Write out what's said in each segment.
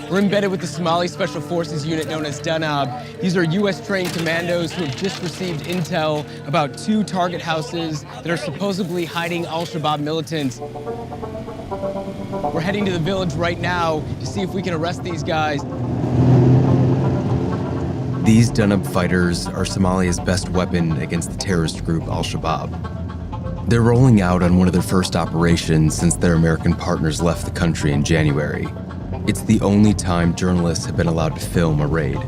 We're embedded with the Somali Special Forces unit known as Danab. These are U.S.-trained commandos who have just received intel about 2 target houses that are supposedly hiding al-Shabaab militants. We're heading to the village right now to see if we can arrest these guys. These Danab fighters are Somalia's best weapon against the terrorist group al-Shabaab. They're rolling out on one of their first operations since their American partners left the country in January. It's the only time journalists have been allowed to film a raid.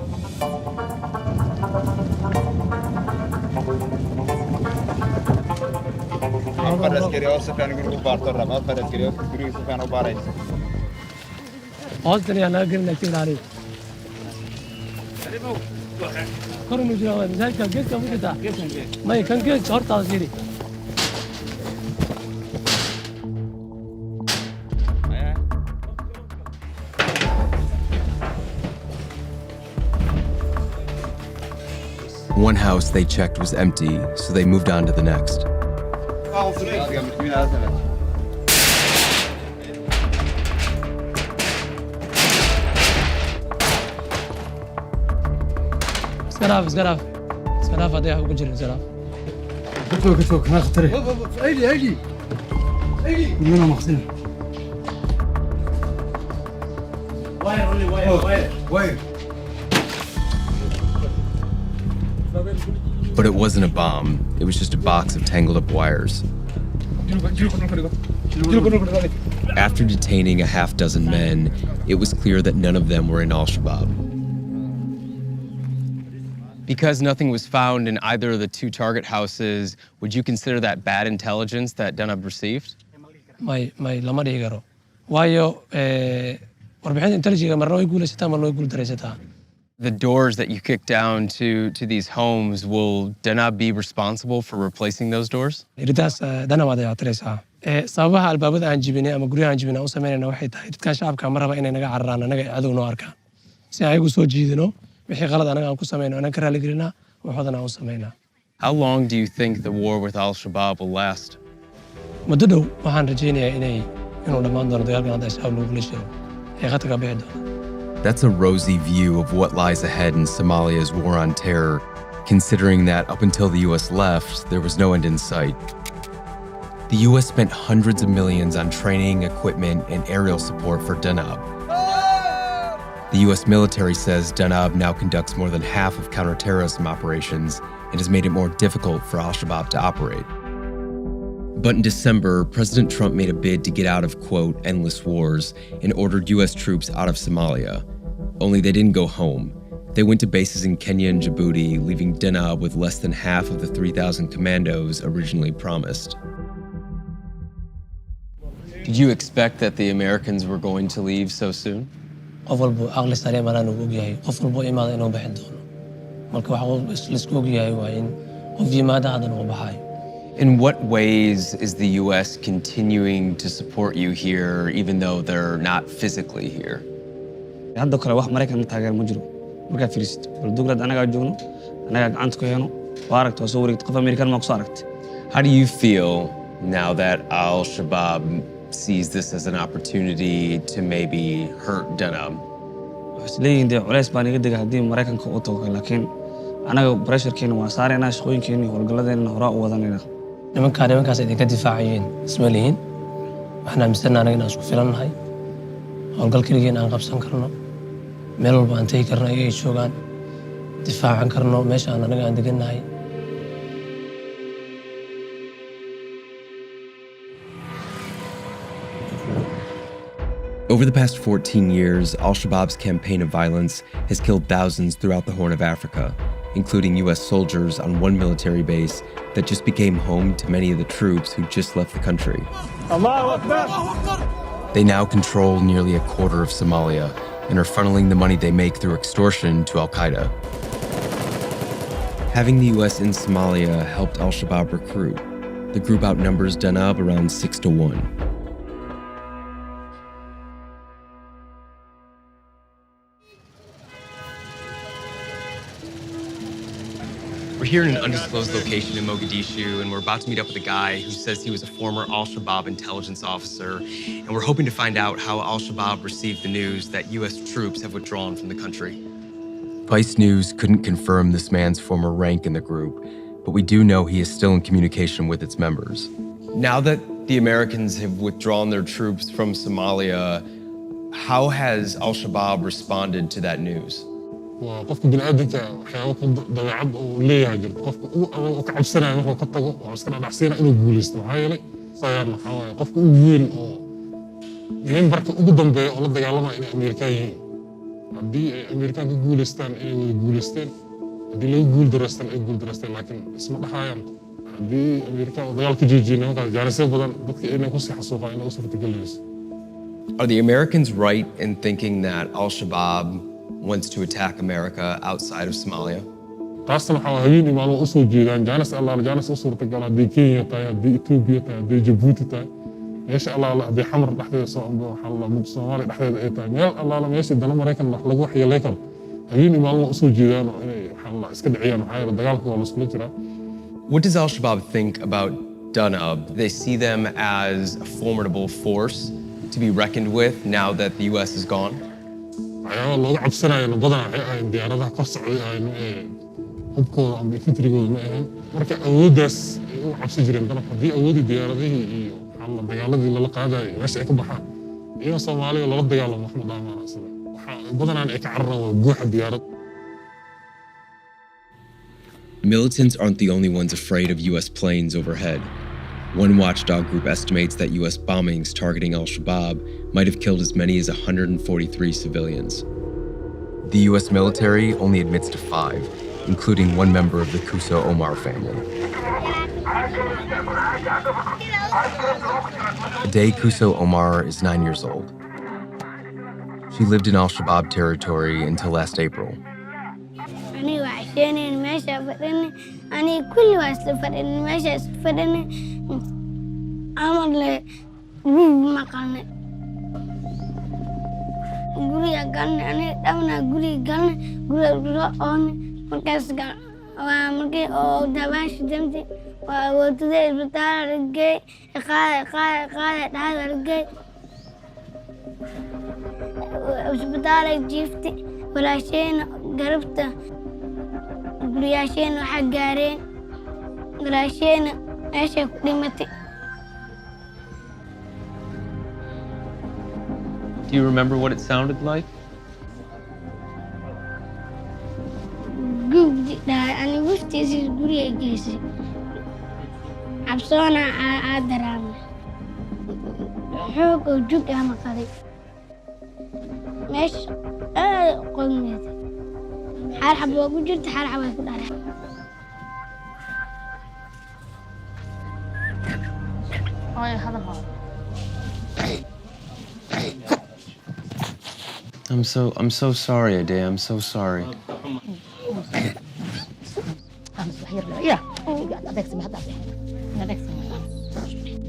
One house they checked was empty, so they moved on to the next. But it wasn't a bomb, it was just a box of tangled up wires. After detaining a half-dozen men, it was clear that none of them were in al-Shabaab. Because nothing was found in either of the 2 target houses, would you consider that bad intelligence that Danab received? lama dhihi karo. Waayo warbixinta intelligence marna way guulaysataa marna way guuldaraysataa. The doors that you kick down to these homes, will Danab be responsible for replacing those doors? Iridaas Danab aad tiraysaa. Sababaha albaabada aan jibinay ama guryaha aan jibinay u sameynayna waxay tahay dadkan shacabka ma raba inay naga cararaan anaga cadow noo arkaan. Si ayagu soo jiidino wixii qalad anaga aan ku sameyno anaga ka raali gelina waxoodana aan u sameynaa. How long do you think the war with al-Shabaab will last? Muddo dhow waxaan rajaynayaa inuu dhammaan doono dagaalkan hadda shabaab lagula jiro ee khadka ka bixi doona. That's a rosy view of what lies ahead in Somalia's war on terror, considering that up until the US left, there was no end in sight. The US spent hundreds of millions on training, equipment, and aerial support for Danab. The US military says Danab now conducts more than half of counterterrorism operations and has made it more difficult for al-Shabaab to operate. But in December, President Trump made a bid to get out of, quote, endless wars and ordered US troops out of Somalia. Only they didn't go home. They went to bases in Kenya and Djibouti, leaving Danab with less than half of the 3,000 commandos originally promised. Did you expect that the Americans were going to leave so soon? qof walba aqli sare maraan uu ogyahay qof walba imaada inuu bixin doono marka waxa la isku ogyahay waa in qof yimaada hadan uu baxayo. In what ways is the US continuing to support you here even though they're not physically here? hadda kale wax Mareykan taageer ma jiro marka fiirsid dowlad anaga joogno anaga gacanta ku heeno waa aragto soo wareegto qof American ma ku soo aragtay. How do you feel now that al-Shabaab sees this as an opportunity to maybe hurt Danab? Isleeyin de culays baan iga diga hadii Mareykanka uu tago laakiin anaga pressure-keena waa saarayna shaqooyinkeena iyo howlgalladeena hore u wadanayna. nimankaas idinka difaacayeen isma lihiin waxaan aaminsannahay anaga inaan isku filannahay howlgal keligeena aan qabsan karno meel walba aan tegi karno ayay joogaan difaacan karno meesha aan anaga aan degannahay. Over the past 14 years, al-Shabaab's campaign of violence has killed thousands throughout the Horn of Africa, including US soldiers on one military base that just became home to many of the troops who just left the country. They now control nearly a quarter of Somalia and are funneling the money they make through extortion to al-Qaeda. Having the US in Somalia helped al-Shabaab recruit. The group outnumbers Danab around 6-1. We're here in an undisclosed location in Mogadishu, and we're about to meet up with a guy who says he was a former Al-Shabaab intelligence officer, and we're hoping to find out how Al-Shabaab received the news that U.S. troops have withdrawn from the country. Vice News couldn't confirm this man's former rank in the group, but we do know he is still in communication with its members. Now that the Americans have withdrawn their troops from Somalia, how has Al-Shabaab responded to that news? qofka bini'aadanka waxyaabo dabeecad uu leeyahay jirto qofka uu ka cabsanaya markuu ka tago waa iska dhadhacsiina inuu guulaysto maxaa yeelay sayaan waxaa waaye qofka ugu weyn oo membarka ugu dambeeya oo la dagaalamaya inay Ameerikaan yihiin haddii ay Ameerikaan ka guulaystaan inay wada guulaysteen haddii laga guuldareystaan ay guuldareysteen laakiin isma dhaxayaan haddii Ameerikaan oo dagaal ka joojiyeen nimankaas jaanisyo badan dadka inay kusii xasuuqaan inay u suurtagelinayso. Are the Americans right in thinking that Al-Shabaab wants to attack America outside of Somalia? taasna waxaa habeen maalmo u soo jeedaan jaanis u suurtagal haddii Kenya tahay haddii Ethiopia tahay haddii Djibouti tahay meesha allaala haddii xamar dhexdeeda soo ambo waxaa la mid Soomaaliya dhexdeeda ay tahay meel allaala meesha dana Maraykan wax lagu waxyeelay karo habeen maalmo u soo jeedaan oo inay waxaa la iska dhiciyaan waxaa yeelay dagaalka waa la iskula jiraa. What does Al-Shabaab think about Danab? They see them as a formidable force to be reckoned with now that the U.S. is gone? waxyaaba looga cabsanayana badanaa waxay ahayn diyaaradaha kor socday aynu hubkooda ama infentrigooda ma ahayn marka awooddaas ay u cabsi jireen danab haddii awoodii diyaaradihii iyo waxaa dagaaladii lala qaadayo meesha ay ka baxaan iyagoo Soomaaliya lala dagaalamo wax ma dhaamaan sida waxaa badanaan ay ka cararaan waa guuxa diyaarad. Militants aren't the only ones afraid of U.S. planes overhead. One watchdog group estimates that U.S. bombings targeting Al-Shabaab might have killed as many as 143 civilians. The U.S. military only admits to 5, including one member of the Kuso Omar family. Today, Kuso Omar is 9 years old. She lived in Al-Shabaab territory until last April. Do you remember what it sounded like? I'm so sorry, Ade. I'm so sorry.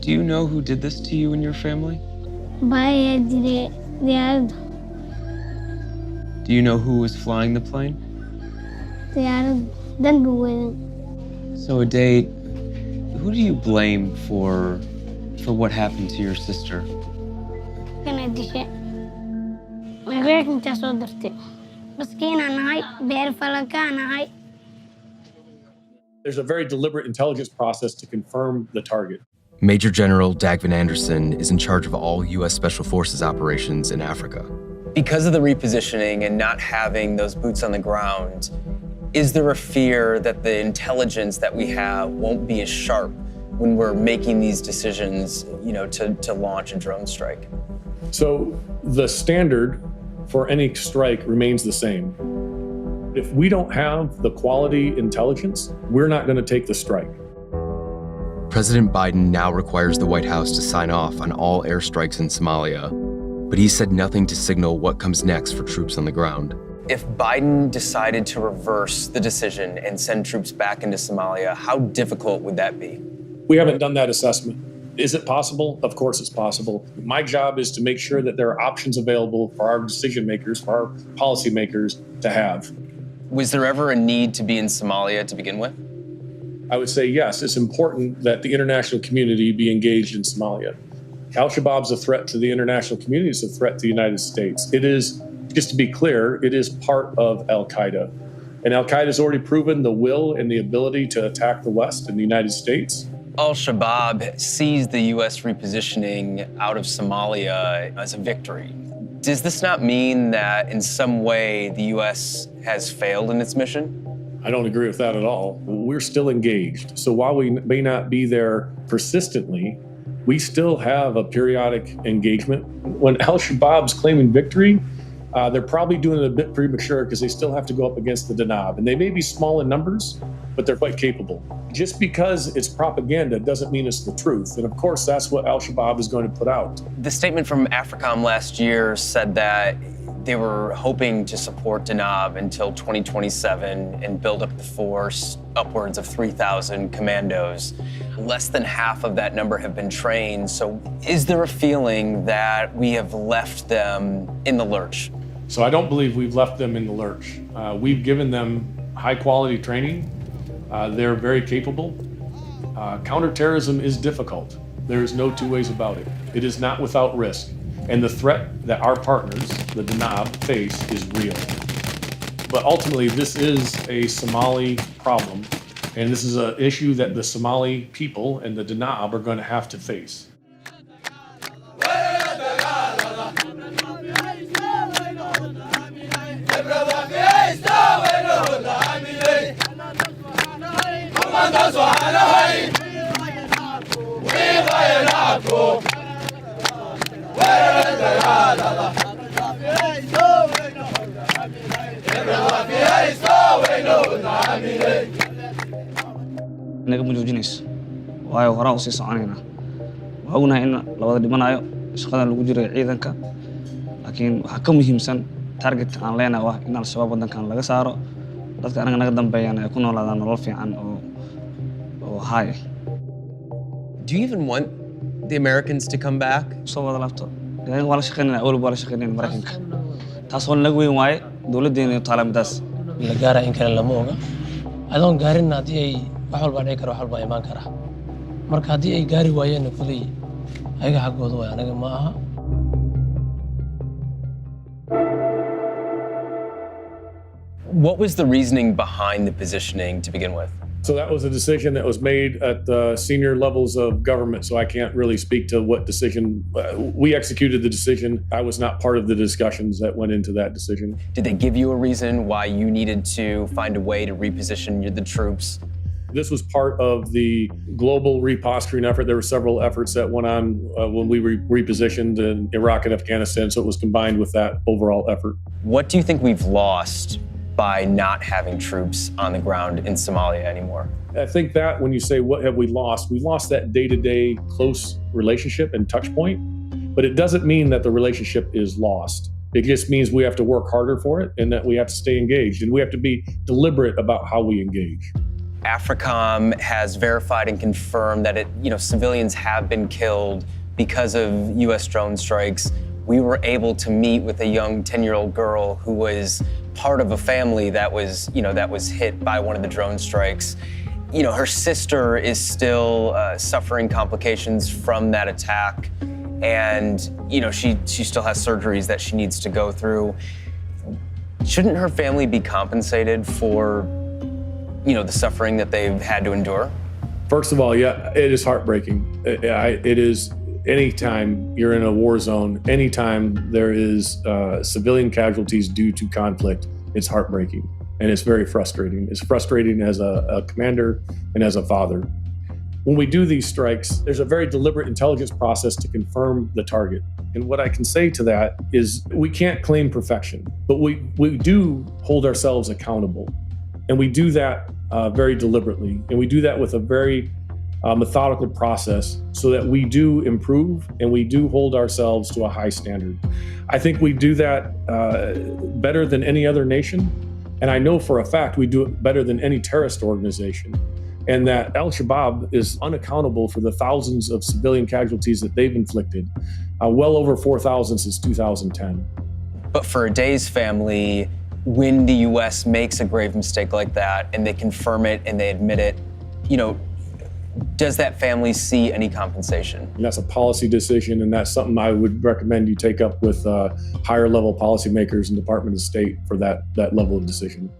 Do you know who did this to you and your family? Do you know who was flying the plane? So, Ade, who do you blame for what happened to your sister? There's a very deliberate intelligence process to confirm the target. Major General Dagvin Anderson is in charge of all U.S. Special Forces operations in Africa. Because of the repositioning and not having those boots on the ground, is there a fear that the intelligence that we have won't be as sharp when we're making these decisions, to launch a drone strike? So the standard for any strike remains the same. If we don't have the quality intelligence, we're not going to take the strike. President Biden now requires the White House to sign off on all airstrikes in Somalia, but he said nothing to signal what comes next for troops on the ground. If Biden decided to reverse the decision and send troops back into Somalia, how difficult would that be? We haven't done that assessment. Is it possible? Of course it's possible. My job is to make sure that there are options available for our decision makers, for our policy makers to have. Was there ever a need to be in Somalia to begin with? I would say yes, it's important that the international community be engaged in Somalia. Al-Shabaab's a threat to the international community, it's a threat to the United States. It is, just to be clear, it is part of Al-Qaeda. And Al-Qaeda has already proven the will and the ability to attack the West and the United States. Al-Shabaab sees the U.S. repositioning out of Somalia as a victory. Does this not mean that in some way the U.S. has failed in its mission? I don't agree with that at all. We're still engaged. So while we may not be there persistently, we still have a periodic engagement. When Al-Shabaab's claiming victory, they're probably doing it a bit premature because they still have to go up against the Danab. And they may be small in numbers, but they're quite capable. Just because it's propaganda doesn't mean it's the truth. And of course, that's what Al-Shabaab is going to put out. The statement from AFRICOM last year said that they were hoping to support Danab until 2027 and build up the force upwards of 3,000 commandos. Less than half of that number have been trained. So is there a feeling that we have left them in the lurch? So I don't believe we've left them in the lurch. We've given them high quality training. They're very capable. Counterterrorism is difficult. There is no two ways about it. It is not without risk. And the threat that our partners, the Danab, face is real. But ultimately, this is a Somali problem. And this is an issue that the Somali people and the Danab are going to have to face. inaga ma joojinayso waayo horaan u sii soconaynaa waa ognahay in la wada dhimanayo shaqadan lagu jiray ciidanka laakiin waxaa ka muhiimsan targetka aan leenahay waa in al-shabaab waddankan laga saaro dadka anaga naga dambeeyana ay ku noolaadaan nolol fiican oo high. Do you even want the Americans to come back? soo wada laabto waa la shaqeynayna awalba waa la shaqeynayna Maraykanka taas oo naga weyn waaye dowladdeena iyo taalamidaas la gaara in kale lama oga adoon gaarin haddii ay wax walba dhici karo wax walba imaan kara marka haddii ay gaari waayeen kulay ayaga xaggooda way anaga ma aha. What was the reasoning behind the positioning to begin with? So that was a decision that was made at the senior levels of government. So I can't really speak to what decision. We executed the decision. I was not part of the discussions that went into that decision. Did they give you a reason why you needed to find a way to reposition the troops? This was part of the global reposturing effort. There were several efforts that went on when we repositioned in Iraq and Afghanistan. So it was combined with that overall effort. What do you think we've lost by not having troops on the ground in Somalia anymore? I think that when you say what have we lost that day-to-day close relationship and touch point, but it doesn't mean that the relationship is lost. It just means we have to work harder for it and that we have to stay engaged and we have to be deliberate about how we engage. AFRICOM has verified and confirmed that civilians have been killed because of U.S. drone strikes. We were able to meet with a young 10-year-old girl who was part of a family that was hit by one of the drone strikes. Her sister is still suffering complications from that attack, and she still has surgeries that she needs to go through. Shouldn't her family be compensated for the suffering that they've had to endure? First of all, yeah, it is heartbreaking. It is. Anytime you're in a war zone, anytime there is civilian casualties due to conflict, it's heartbreaking and it's very frustrating. It's frustrating as a commander and as a father. When we do these strikes, there's a very deliberate intelligence process to confirm the target. And what I can say to that is we can't claim perfection, but we do hold ourselves accountable. And we do that very deliberately. And we do that with a very methodical process so that we do improve and we do hold ourselves to a high standard. I think we do that better than any other nation. And I know for a fact we do it better than any terrorist organization. And that Al-Shabaab is unaccountable for the thousands of civilian casualties that they've inflicted, well over 4,000 since 2010. But for Aday's family, when the U.S. makes a grave mistake like that and they confirm it and they admit it, does that family see any compensation? And that's a policy decision, and that's something I would recommend you take up with higher level policymakers and Department of State for that level of decision.